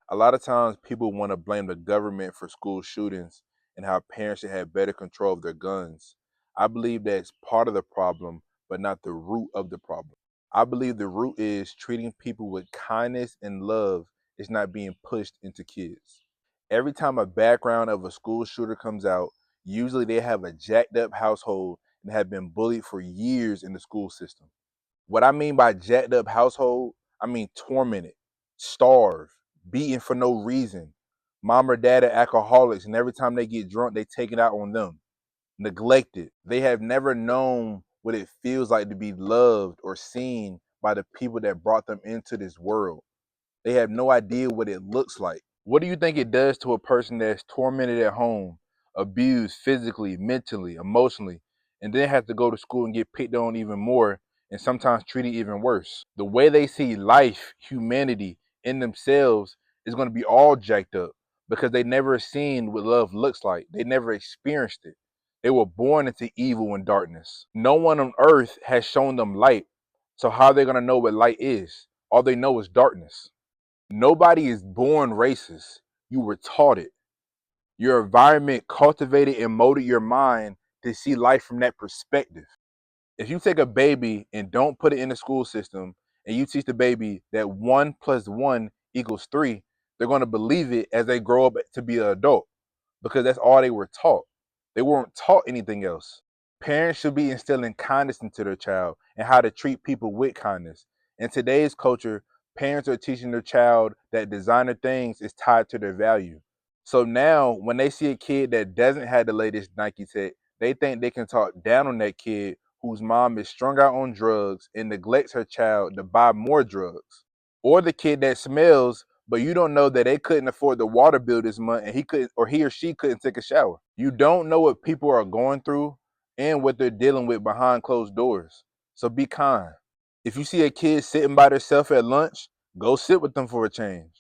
A lot of times people want to blame the government for school shootings and how parents should have better control of their guns. I believe that's part of the problem, but not the root of the problem. I believe the root is treating people with kindness and love is not being pushed into kids. Every time a background of a school shooter comes out, usually they have a jacked up household and have been bullied for years in the school system. What I mean by jacked up household, I mean tormented, starved, beaten for no reason. Mom or dad are alcoholics, and every time they get drunk, they take it out on them. Neglected. They have never known what it feels like to be loved or seen by the people that brought them into this world. They have no idea what it looks like. What do you think it does to a person that's tormented at home, abused physically, mentally, emotionally, and then have to go to school and get picked on even more and sometimes treated even worse? The way they see life, humanity, in themselves is going to be all jacked up because they never seen what love looks like. They never experienced it. They were born into evil and darkness. No one on earth has shown them light. So how are they going to know what light is? All they know is darkness. Nobody is born racist. You were taught it. Your environment cultivated and molded your mind to see life from that perspective. If you take a baby and don't put it in the school system and you teach the baby that 1 plus 1 equals 3, they're going to believe it as they grow up to be an adult because that's all they were taught. They weren't taught anything else. Parents should be instilling kindness into their child and how to treat people with kindness. In today's culture, parents are teaching their child that designer things is tied to their value. So now, when they see a kid that doesn't have the latest Nike tech, they think they can talk down on that kid whose mom is strung out on drugs and neglects her child to buy more drugs. Or the kid that smells, but you don't know that they couldn't afford the water bill this month and he or she couldn't take a shower. You don't know what people are going through and what they're dealing with behind closed doors. So be kind. If you see a kid sitting by themselves at lunch, go sit with them for a change.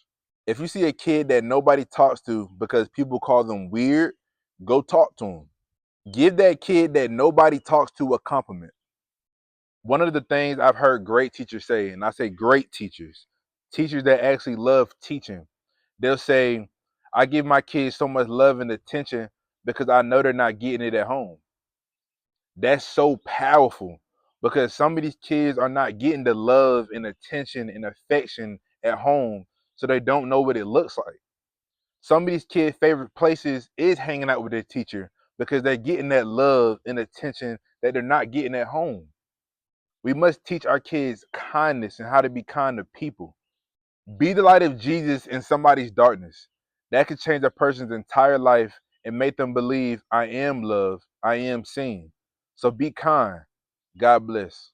If you see a kid that nobody talks to because people call them weird, go talk to them. Give that kid that nobody talks to a compliment. One of the things I've heard great teachers say, and I say great teachers, teachers that actually love teaching, they'll say, I give my kids so much love and attention because I know they're not getting it at home. That's so powerful because some of these kids are not getting the love and attention and affection at home, so they don't know what it looks like. Some of these kids' favorite places is hanging out with their teacher because they're getting that love and attention that they're not getting at home. We must teach our kids kindness and how to be kind to people. Be the light of Jesus in somebody's darkness. That could change a person's entire life and make them believe I am loved, I am seen. So be kind. God bless.